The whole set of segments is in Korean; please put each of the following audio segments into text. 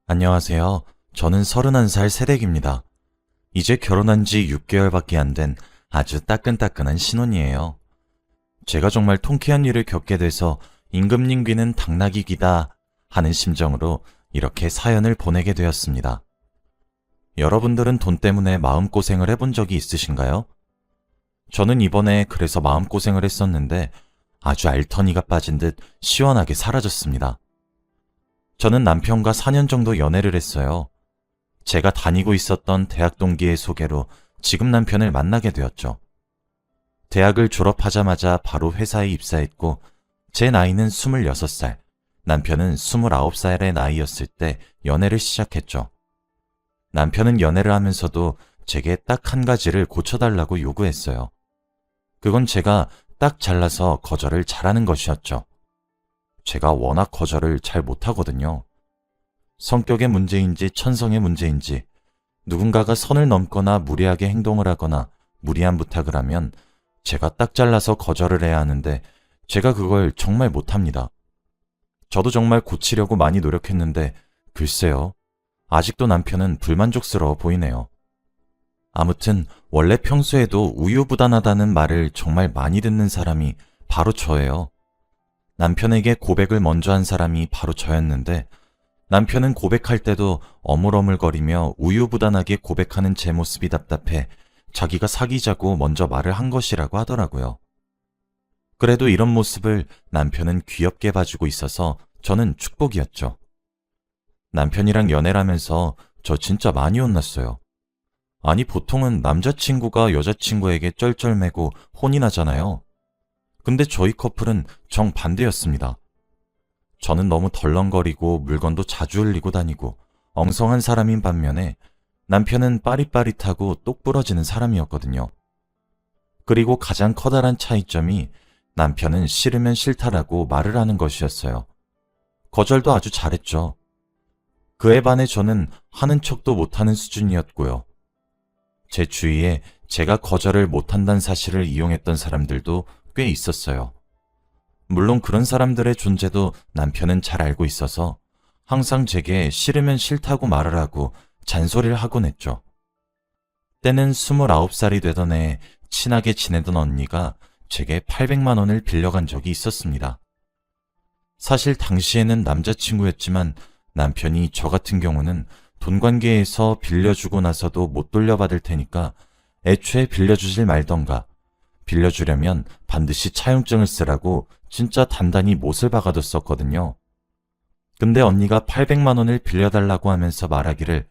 안녕하세요. 저는 31살 새댁입니다. 이제 결혼한 지 6개월밖에 안 된 아주 따끈따끈한 신혼이에요. 제가 정말 통쾌한 일을 겪게 돼서 임금님 귀는 당나귀 귀다 하는 심정으로 이렇게 사연을 보내게 되었습니다. 여러분들은 돈 때문에 마음고생을 해본 적이 있으신가요? 저는 이번에 그래서 마음고생을 했었는데 아주 알터니가 빠진 듯 시원하게 사라졌습니다. 저는 남편과 4년 정도 연애를 했어요. 제가 다니고 있었던 대학 동기의 소개로 지금 남편을 만나게 되었죠. 대학을 졸업하자마자 바로 회사에 입사했고, 제 나이는 26살, 남편은 29살의 나이였을 때 연애를 시작했죠. 남편은 연애를 하면서도 제게 딱 한 가지를 고쳐달라고 요구했어요. 그건 제가 딱 잘라서 거절을 잘하는 것이었죠. 제가 워낙 거절을 잘 못하거든요. 성격의 문제인지 천성의 문제인지 누군가가 선을 넘거나 무리하게 행동을 하거나 무리한 부탁을 하면 제가 딱 잘라서 거절을 해야 하는데 제가 그걸 정말 못합니다. 저도 정말 고치려고 많이 노력했는데 글쎄요. 아직도 남편은 불만족스러워 보이네요. 아무튼 원래 평소에도 우유부단하다는 말을 정말 많이 듣는 사람이 바로 저예요. 남편에게 고백을 먼저 한 사람이 바로 저였는데 남편은 고백할 때도 어물어물거리며 우유부단하게 고백하는 제 모습이 답답해 자기가 사귀자고 먼저 말을 한 것이라고 하더라고요. 그래도 이런 모습을 남편은 귀엽게 봐주고 있어서 저는 축복이었죠. 남편이랑 연애를 하면서 저 진짜 많이 혼났어요. 아니 보통은 남자친구가 여자친구에게 쩔쩔매고 혼이 나잖아요. 근데 저희 커플은 정반대였습니다. 저는 너무 덜렁거리고 물건도 자주 흘리고 다니고 엉성한 사람인 반면에 남편은 빠릿빠릿하고 똑부러지는 사람이었거든요. 그리고 가장 커다란 차이점이 남편은 싫으면 싫다라고 말을 하는 것이었어요. 거절도 아주 잘했죠. 그에 반해 저는 하는 척도 못하는 수준이었고요. 제 주위에 제가 거절을 못한다는 사실을 이용했던 사람들도 꽤 있었어요. 물론 그런 사람들의 존재도 남편은 잘 알고 있어서 항상 제게 싫으면 싫다고 말을 하고 잔소리를 하곤 했죠. 때는 29살이 되던 해 친하게 지내던 언니가 제게 800만 원을 빌려간 적이 있었습니다. 사실 당시에는 남자친구였지만 남편이 저 같은 경우는 돈 관계에서 빌려주고 나서도 못 돌려받을 테니까 애초에 빌려주질 말던가 빌려주려면 반드시 차용증을 쓰라고 진짜 단단히 못을 박아뒀었거든요. 근데 언니가 800만 원을 빌려달라고 하면서 말하기를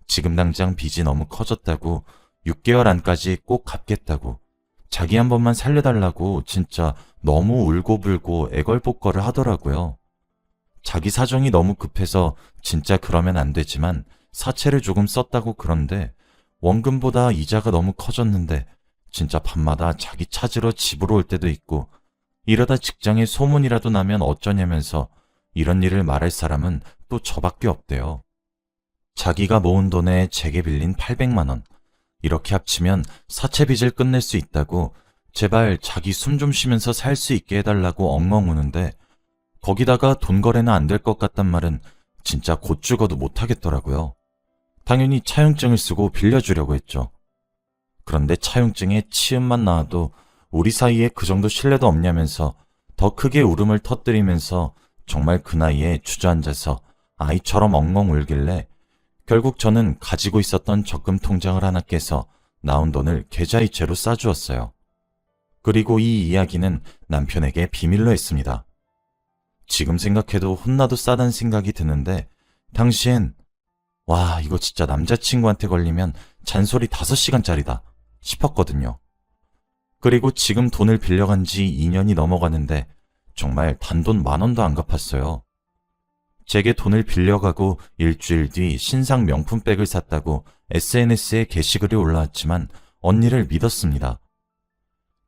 지금 당장 빚이 너무 커졌다고 6개월 안까지 꼭 갚겠다고 자기 한 번만 살려달라고 진짜 너무 울고불고 애걸복걸을 하더라고요. 자기 사정이 너무 급해서 진짜 그러면 안 되지만 사채를 조금 썼다고 그런데 원금보다 이자가 너무 커졌는데 진짜 밤마다 자기 찾으러 집으로 올 때도 있고 이러다 직장에 소문이라도 나면 어쩌냐면서 이런 일을 말할 사람은 또 저밖에 없대요. 자기가 모은 돈에 제게 빌린 800만 원. 이렇게 합치면 사채 빚을 끝낼 수 있다고 제발 자기 숨 좀 쉬면서 살 수 있게 해달라고 엉엉 우는데 거기다가 돈 거래는 안 될 것 같단 말은 진짜 곧 죽어도 못하겠더라고요. 당연히 차용증을 쓰고 빌려주려고 했죠. 그런데 차용증에 치음만 나와도 우리 사이에 그 정도 신뢰도 없냐면서 더 크게 울음을 터뜨리면서 정말 그 나이에 주저앉아서 아이처럼 엉엉 울길래 결국 저는 가지고 있었던 적금 통장을 하나 깨서 나온 돈을 계좌이체로 싸주었어요. 그리고 이 이야기는 남편에게 비밀로 했습니다. 지금 생각해도 혼나도 싸단 생각이 드는데 당시엔 와 이거 진짜 남자친구한테 걸리면 잔소리 5시간짜리다 싶었거든요. 그리고 지금 돈을 빌려간 지 2년이 넘어가는데 정말 단돈 10,000원도 안 갚았어요. 제게 돈을 빌려가고 일주일 뒤 신상 명품백을 샀다고 SNS에 게시글이 올라왔지만 언니를 믿었습니다.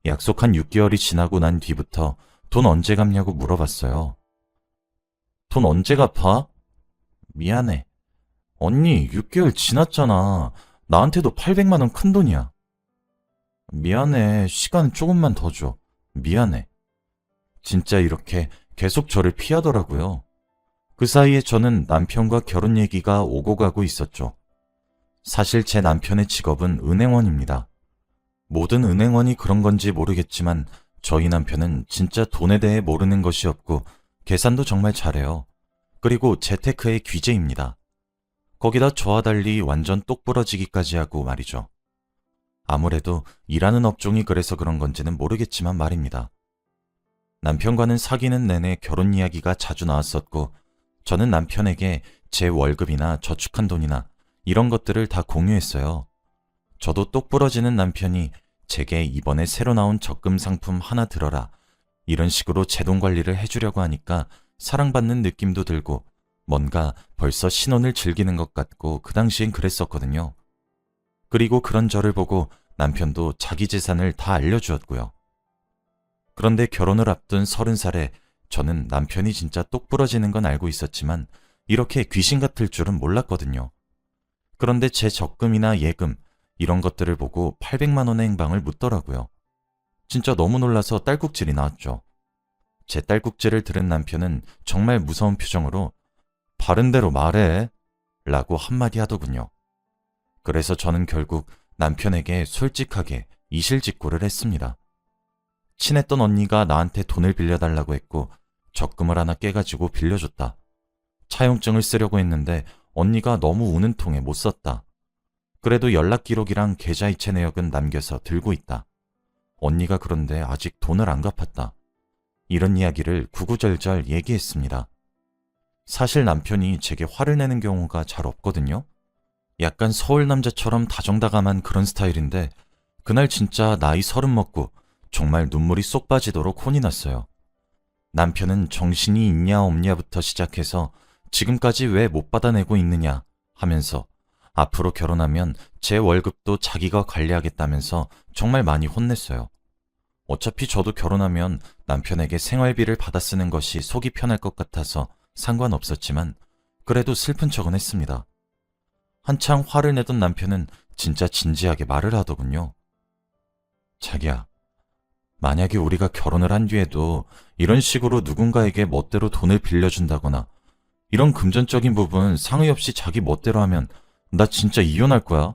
약속한 6개월이 지나고 난 뒤부터 돈 언제 갚냐고 물어봤어요. 돈 언제 갚아? 미안해. 언니 6개월 지났잖아. 나한테도 800만 원 큰 돈이야. 미안해. 시간 조금만 더 줘. 미안해. 진짜 이렇게 계속 저를 피하더라고요. 그 사이에 저는 남편과 결혼 얘기가 오고 가고 있었죠. 사실 제 남편의 직업은 은행원입니다. 모든 은행원이 그런 건지 모르겠지만 저희 남편은 진짜 돈에 대해 모르는 것이 없고 계산도 정말 잘해요. 그리고 재테크의 귀재입니다. 거기다 저와 달리 완전 똑부러지기까지 하고 말이죠. 아무래도 일하는 업종이 그래서 그런 건지는 모르겠지만 말입니다. 남편과는 사귀는 내내 결혼 이야기가 자주 나왔었고 저는 남편에게 제 월급이나 저축한 돈이나 이런 것들을 다 공유했어요. 저도 똑부러지는 남편이 제게 이번에 새로 나온 적금 상품 하나 들어라 이런 식으로 제 돈 관리를 해주려고 하니까 사랑받는 느낌도 들고 뭔가 벌써 신혼을 즐기는 것 같고 그 당시엔 그랬었거든요. 그리고 그런 저를 보고 남편도 자기 재산을 다 알려주었고요. 그런데 결혼을 앞둔 30살에 저는 남편이 진짜 똑부러지는 건 알고 있었지만 이렇게 귀신 같을 줄은 몰랐거든요. 그런데 제 적금이나 예금 이런 것들을 보고 800만 원의 행방을 묻더라고요. 진짜 너무 놀라서 딸꾹질이 나왔죠. 제 딸꾹질을 들은 남편은 정말 무서운 표정으로 바른 대로 말해 라고 한마디 하더군요. 그래서 저는 결국 남편에게 솔직하게 이실직고를 했습니다. 친했던 언니가 나한테 돈을 빌려달라고 했고 적금을 하나 깨가지고 빌려줬다. 차용증을 쓰려고 했는데 언니가 너무 우는 통에 못 썼다. 그래도 연락 기록이랑 계좌이체 내역은 남겨서 들고 있다. 언니가 그런데 아직 돈을 안 갚았다. 이런 이야기를 구구절절 얘기했습니다. 사실 남편이 제게 화를 내는 경우가 잘 없거든요. 약간 서울 남자처럼 다정다감한 그런 스타일인데 그날 진짜 나이 30 먹고 정말 눈물이 쏙 빠지도록 혼이 났어요. 남편은 정신이 있냐 없냐부터 시작해서 지금까지 왜 못 받아내고 있느냐 하면서 앞으로 결혼하면 제 월급도 자기가 관리하겠다면서 정말 많이 혼냈어요. 어차피 저도 결혼하면 남편에게 생활비를 받아 쓰는 것이 속이 편할 것 같아서 상관없었지만 그래도 슬픈 척은 했습니다. 한창 화를 내던 남편은 진짜 진지하게 말을 하더군요. 자기야, 만약에 우리가 결혼을 한 뒤에도 이런 식으로 누군가에게 멋대로 돈을 빌려준다거나 이런 금전적인 부분 상의 없이 자기 멋대로 하면 나 진짜 이혼할 거야.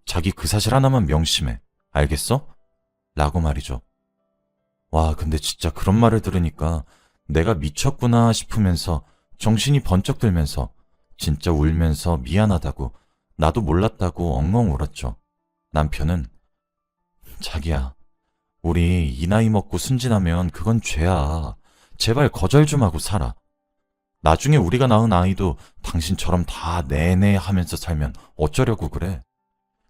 자기 그 사실 하나만 명심해. 알겠어? 라고 말이죠. 와, 근데 진짜 그런 말을 들으니까 내가 미쳤구나 싶으면서 정신이 번쩍 들면서 진짜 울면서 미안하다고 나도 몰랐다고 엉엉 울었죠. 남편은 자기야, 우리 이 나이 먹고 순진하면 그건 죄야. 제발 거절 좀 하고 살아. 나중에 우리가 낳은 아이도 당신처럼 다 내내 하면서 살면 어쩌려고 그래.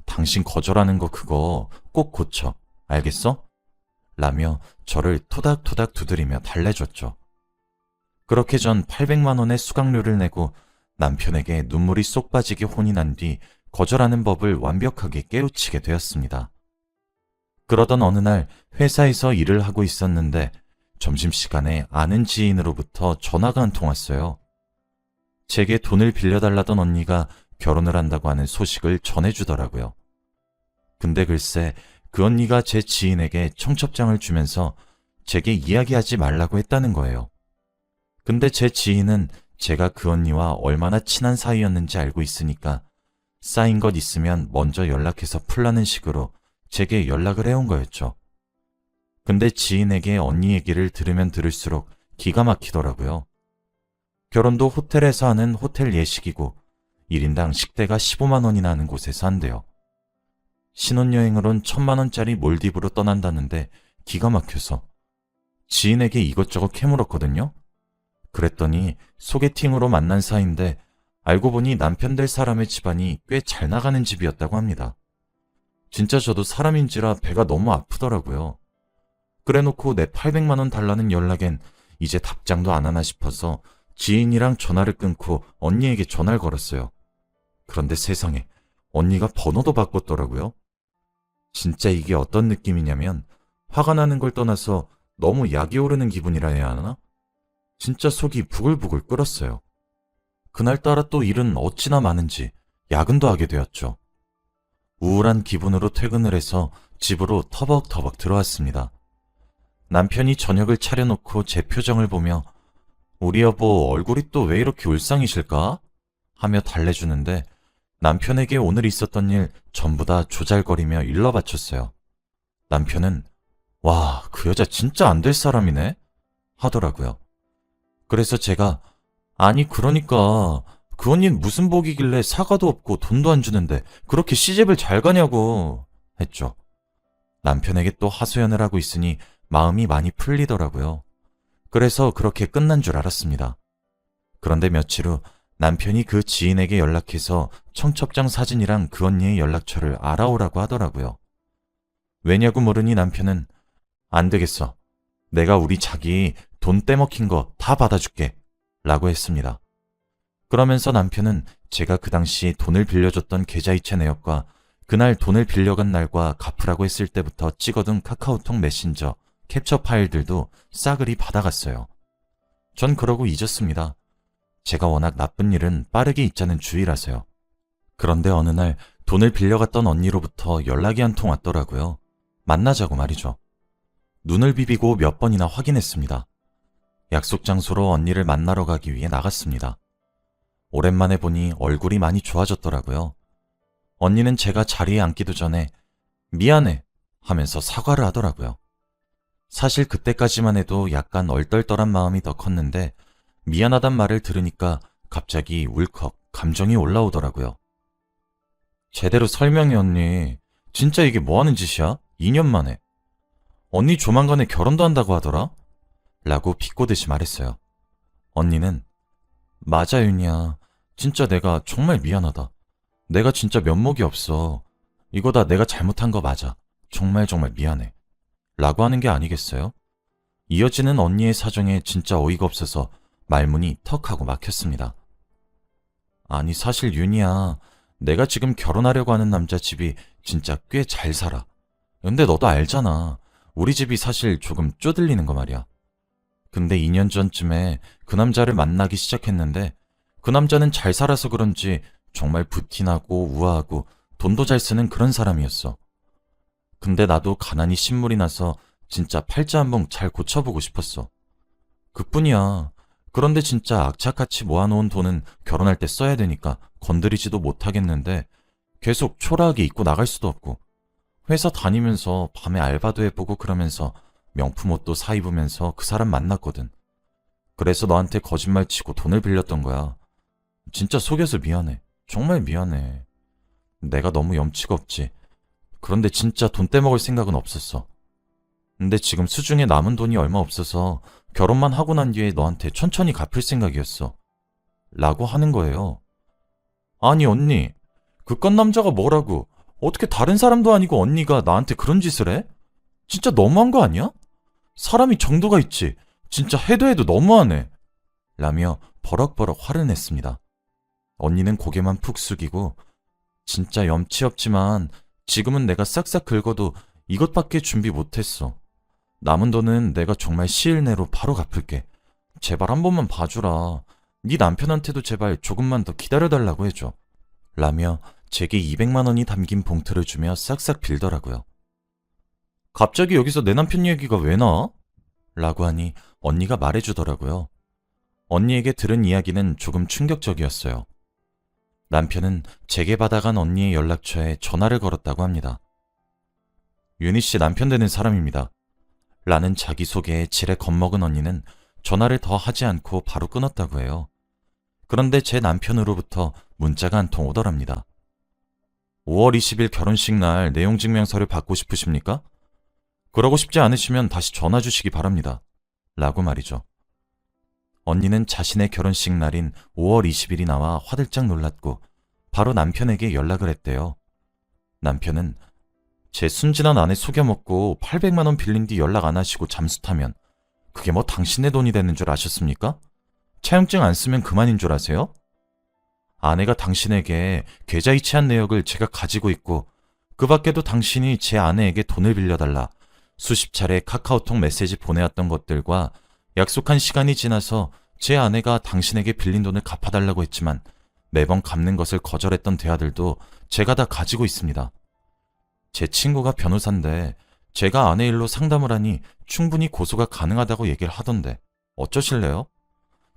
당신 거절하는 거 그거 꼭 고쳐. 알겠어? 라며 저를 토닥토닥 두드리며 달래줬죠. 그렇게 전 800만 원의 수강료를 내고 남편에게 눈물이 쏙 빠지게 혼이 난 뒤 거절하는 법을 완벽하게 깨우치게 되었습니다. 그러던 어느 날 회사에서 일을 하고 있었는데 점심시간에 아는 지인으로부터 전화가 한 통 왔어요. 제게 돈을 빌려달라던 언니가 결혼을 한다고 하는 소식을 전해주더라고요. 근데 글쎄 그 언니가 제 지인에게 청첩장을 주면서 제게 이야기하지 말라고 했다는 거예요. 근데 제 지인은 제가 그 언니와 얼마나 친한 사이였는지 알고 있으니까 쌓인 것 있으면 먼저 연락해서 풀라는 식으로 제게 연락을 해온 거였죠. 근데 지인에게 언니 얘기를 들으면 들을수록 기가 막히더라고요. 결혼도 호텔에서 하는 호텔 예식이고 1인당 식대가 15만 원이나 하는 곳에서 한대요. 신혼여행으론 1000만 원짜리 몰디브로 떠난다는데 기가 막혀서 지인에게 이것저것 캐물었거든요. 그랬더니 소개팅으로 만난 사이인데 알고 보니 남편 될 사람의 집안이 꽤 잘 나가는 집이었다고 합니다. 진짜 저도 사람인지라 배가 너무 아프더라고요. 그래놓고 내 800만 원 달라는 연락엔 이제 답장도 안 하나 싶어서 지인이랑 전화를 끊고 언니에게 전화를 걸었어요. 그런데 세상에 언니가 번호도 바꿨더라고요. 진짜 이게 어떤 느낌이냐면 화가 나는 걸 떠나서 너무 약이 오르는 기분이라 해야 하나? 진짜 속이 부글부글 끓었어요. 그날따라 또 일은 어찌나 많은지 야근도 하게 되었죠. 우울한 기분으로 퇴근을 해서 집으로 터벅터벅 들어왔습니다. 남편이 저녁을 차려놓고 제 표정을 보며 우리 여보 얼굴이 또 왜 이렇게 울상이실까? 하며 달래주는데 남편에게 오늘 있었던 일 전부 다 조잘거리며 일러 바쳤어요. 남편은 와, 그 여자 진짜 안 될 사람이네? 하더라고요. 그래서 제가 아니 그러니까 그 언니는 무슨 복이길래 사과도 없고 돈도 안 주는데 그렇게 시집을 잘 가냐고 했죠. 남편에게 또 하소연을 하고 있으니 마음이 많이 풀리더라고요. 그래서 그렇게 끝난 줄 알았습니다. 그런데 며칠 후 남편이 그 지인에게 연락해서 청첩장 사진이랑 그 언니의 연락처를 알아오라고 하더라고요. 왜냐고 물으니 남편은 안 되겠어. 내가 우리 자기 돈 떼먹힌 거 다 받아줄게. 라고 했습니다. 그러면서 남편은 제가 그 당시 돈을 빌려줬던 계좌이체 내역과 그날 돈을 빌려간 날과 갚으라고 했을 때부터 찍어둔 카카오톡 메신저, 캡처 파일들도 싸그리 받아갔어요. 전 그러고 잊었습니다. 제가 워낙 나쁜 일은 빠르게 잊자는 주의라서요. 그런데 어느 날 돈을 빌려갔던 언니로부터 연락이 한 통 왔더라고요. 만나자고 말이죠. 눈을 비비고 몇 번이나 확인했습니다. 약속 장소로 언니를 만나러 가기 위해 나갔습니다. 오랜만에 보니 얼굴이 많이 좋아졌더라고요. 언니는 제가 자리에 앉기도 전에 미안해 하면서 사과를 하더라고요. 사실 그때까지만 해도 약간 얼떨떨한 마음이 더 컸는데 미안하단 말을 들으니까 갑자기 울컥 감정이 올라오더라고요. 제대로 설명해 언니. 진짜 이게 뭐 하는 짓이야? 2년 만에. 언니 조만간에 결혼도 한다고 하더라? 라고 비꼬듯이 말했어요. 언니는 맞아 윤희야. 진짜 내가 정말 미안하다. 내가 진짜 면목이 없어. 이거 다 내가 잘못한 거 맞아. 정말 미안해. 라고 하는 게 아니겠어요? 이어지는 언니의 사정에 진짜 어이가 없어서 말문이 턱 하고 막혔습니다. 아니 사실 윤희야. 내가 지금 결혼하려고 하는 남자 집이 진짜 꽤 잘 살아. 근데 너도 알잖아. 우리 집이 사실 조금 쪼들리는 거 말이야. 근데 2년 전쯤에 그 남자를 만나기 시작했는데 그 남자는 잘 살아서 그런지 정말 부티나고 우아하고 돈도 잘 쓰는 그런 사람이었어. 근데 나도 가난이 신물이 나서 진짜 팔자 한번 잘 고쳐보고 싶었어. 그뿐이야. 그런데 진짜 악착같이 모아놓은 돈은 결혼할 때 써야 되니까 건드리지도 못하겠는데 계속 초라하게 입고 나갈 수도 없고 회사 다니면서 밤에 알바도 해보고 그러면서 명품 옷도 사 입으면서 그 사람 만났거든. 그래서 너한테 거짓말 치고 돈을 빌렸던 거야. 진짜 속여서 미안해. 정말 미안해. 내가 너무 염치가 없지. 그런데 진짜 돈 떼먹을 생각은 없었어. 근데 지금 수중에 남은 돈이 얼마 없어서 결혼만 하고 난 뒤에 너한테 천천히 갚을 생각이었어. 라고 하는 거예요. 아니 언니, 그깟 남자가 뭐라고. 어떻게 다른 사람도 아니고 언니가 나한테 그런 짓을 해? 진짜 너무한 거 아니야? 사람이 정도가 있지. 진짜 해도 너무하네. 라며 버럭버럭 화를 냈습니다. 언니는 고개만 푹 숙이고 진짜 염치 없지만 지금은 내가 싹싹 긁어도 이것밖에 준비 못했어. 남은 돈은 내가 정말 시일 내로 바로 갚을게. 제발 한 번만 봐주라. 네 남편한테도 제발 조금만 더 기다려달라고 해줘. 라며 제게 200만 원이 담긴 봉투를 주며 싹싹 빌더라고요. 갑자기 여기서 내 남편 얘기가 왜 나와? 라고 하니 언니가 말해주더라고요. 언니에게 들은 이야기는 조금 충격적이었어요. 남편은 제게 받아간 언니의 연락처에 전화를 걸었다고 합니다. 윤희 씨 남편 되는 사람입니다. 라는 자기소개에 지레 겁먹은 언니는 전화를 더 하지 않고 바로 끊었다고 해요. 그런데 제 남편으로부터 문자가 한 통 오더랍니다. 5월 20일 결혼식 날 내용증명서를 받고 싶으십니까? 그러고 싶지 않으시면 다시 전화 주시기 바랍니다. 라고 말이죠. 언니는 자신의 결혼식 날인 5월 20일이 나와 화들짝 놀랐고 바로 남편에게 연락을 했대요. 남편은 제 순진한 아내 속여먹고 800만 원 빌린 뒤 연락 안 하시고 잠수 타면 그게 뭐 당신의 돈이 되는 줄 아셨습니까? 차용증 안 쓰면 그만인 줄 아세요? 아내가 당신에게 계좌이체한 내역을 제가 가지고 있고 그 밖에도 당신이 제 아내에게 돈을 빌려달라 수십 차례 카카오톡 메시지 보내왔던 것들과 약속한 시간이 지나서 제 아내가 당신에게 빌린 돈을 갚아달라고 했지만 매번 갚는 것을 거절했던 대화들도 제가 다 가지고 있습니다. 제 친구가 변호사인데 제가 아내 일로 상담을 하니 충분히 고소가 가능하다고 얘기를 하던데 어쩌실래요?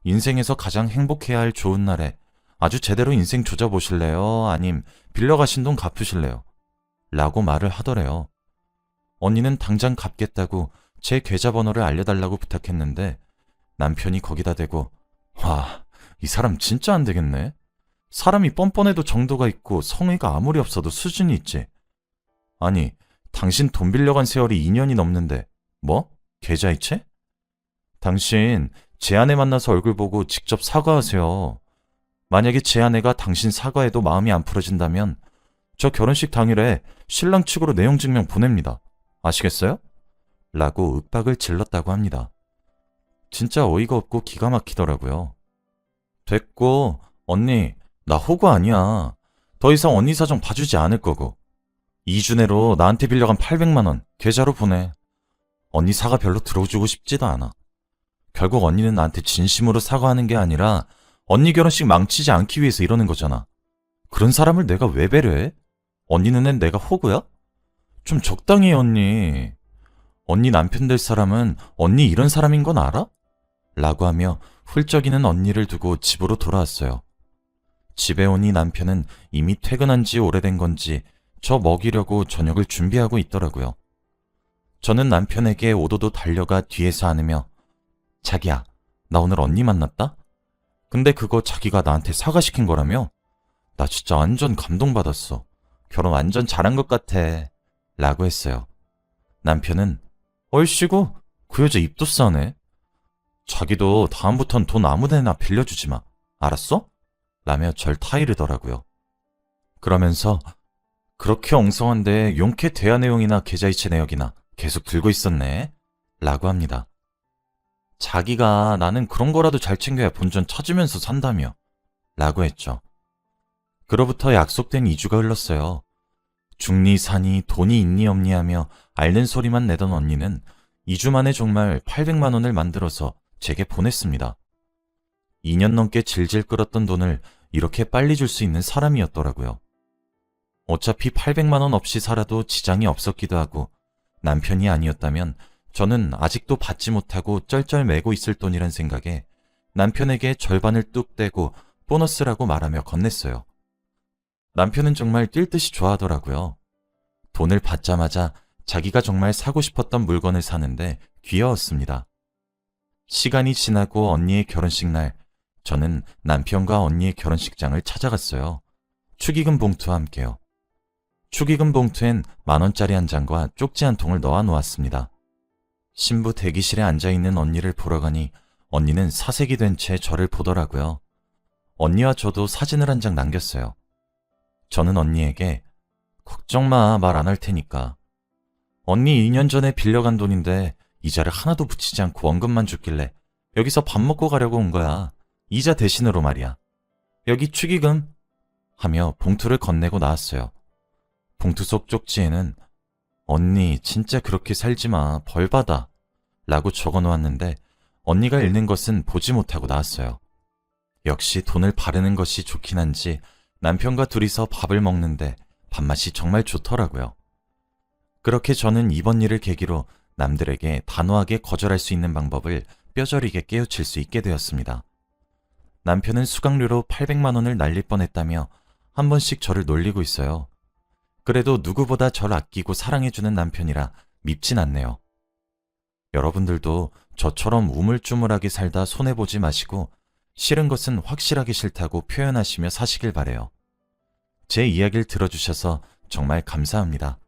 인생에서 가장 행복해야 할 좋은 날에 아주 제대로 인생 조져보실래요? 아님 빌려가신 돈 갚으실래요? 라고 말을 하더래요. 언니는 당장 갚겠다고 제 계좌번호를 알려달라고 부탁했는데 남편이 거기다 대고 와, 이 사람 진짜 안 되겠네. 사람이 뻔뻔해도 정도가 있고 성의가 아무리 없어도 수준이 있지. 아니, 당신 돈 빌려간 세월이 2년이 넘는데 뭐? 계좌이체? 당신 제 아내 만나서 얼굴 보고 직접 사과하세요. 만약에 제 아내가 당신 사과에도 마음이 안 풀어진다면 저 결혼식 당일에 신랑 측으로 내용 증명 보냅니다. 아시겠어요? 라고 윽박을 질렀다고 합니다. 진짜 어이가 없고 기가 막히더라고요. 됐고, 언니, 나 호구 아니야. 더 이상 언니 사정 봐주지 않을 거고. 2주 내로 나한테 빌려간 800만 원 계좌로 보내. 언니 사과 별로 들어주고 싶지도 않아. 결국 언니는 나한테 진심으로 사과하는 게 아니라 언니 결혼식 망치지 않기 위해서 이러는 거잖아. 그런 사람을 내가 왜 배려해? 언니 눈엔 내가 호구야? 좀 적당히 해, 언니. 언니 남편 될 사람은 언니 이런 사람인 건 알아? 라고 하며 훌쩍이는 언니를 두고 집으로 돌아왔어요. 집에 오니 남편은 이미 퇴근한 지 오래된 건지 저 먹이려고 저녁을 준비하고 있더라고요. 저는 남편에게 오도도 달려가 뒤에서 안으며 자기야, 나 오늘 언니 만났다? 근데 그거 자기가 나한테 사과시킨 거라며? 나 진짜 완전 감동받았어. 결혼 완전 잘한 것 같아. 라고 했어요. 남편은 얼씨구, 그 여자 입도 싸네. 자기도 다음부턴 돈 아무데나 빌려주지 마. 알았어? 라며 절 타이르더라고요. 그러면서 그렇게 엉성한데 용케 대화 내용이나 계좌이체 내역이나 계속 들고 있었네. 라고 합니다. 자기가 나는 그런 거라도 잘 챙겨야 본전 찾으면서 산다며. 라고 했죠. 그로부터 약속된 2주가 흘렀어요. 중니 사니 돈이 있니 없니 하며 앓는 소리만 내던 언니는 2주 만에 정말 800만 원을 만들어서 제게 보냈습니다. 2년 넘게 질질 끌었던 돈을 이렇게 빨리 줄 수 있는 사람이었더라고요. 어차피 800만 원 없이 살아도 지장이 없었기도 하고 남편이 아니었다면 저는 아직도 받지 못하고 쩔쩔매고 있을 돈이란 생각에 남편에게 절반을 뚝 떼고 보너스라고 말하며 건넸어요. 남편은 정말 뛸 듯이 좋아하더라고요. 돈을 받자마자 자기가 정말 사고 싶었던 물건을 사는데 귀여웠습니다. 시간이 지나고 언니의 결혼식 날, 저는 남편과 언니의 결혼식장을 찾아갔어요. 축의금 봉투와 함께요. 축의금 봉투엔 10,000원짜리 한 장과 쪽지 한 통을 넣어 놓았습니다. 신부 대기실에 앉아있는 언니를 보러 가니 언니는 사색이 된 채 저를 보더라고요. 언니와 저도 사진을 한 장 남겼어요. 저는 언니에게 걱정 마, 말 안 할 테니까. 언니 2년 전에 빌려간 돈인데 이자를 하나도 붙이지 않고 원금만 줬길래 여기서 밥 먹고 가려고 온 거야. 이자 대신으로 말이야. 여기 축의금 하며 봉투를 건네고 나왔어요. 봉투 속 쪽지에는 언니 진짜 그렇게 살지 마, 벌 받아 라고 적어 놓았는데 언니가 읽는 것은 보지 못하고 나왔어요. 역시 돈을 바르는 것이 좋긴 한지 남편과 둘이서 밥을 먹는데 밥맛이 정말 좋더라고요. 그렇게 저는 이번 일을 계기로 남들에게 단호하게 거절할 수 있는 방법을 뼈저리게 깨우칠 수 있게 되었습니다. 남편은 수강료로 800만 원을 날릴 뻔했다며 한 번씩 저를 놀리고 있어요. 그래도 누구보다 절 아끼고 사랑해주는 남편이라 밉진 않네요. 여러분들도 저처럼 우물쭈물하게 살다 손해보지 마시고 싫은 것은 확실하게 싫다고 표현하시며 사시길 바래요. 제 이야기를 들어주셔서 정말 감사합니다.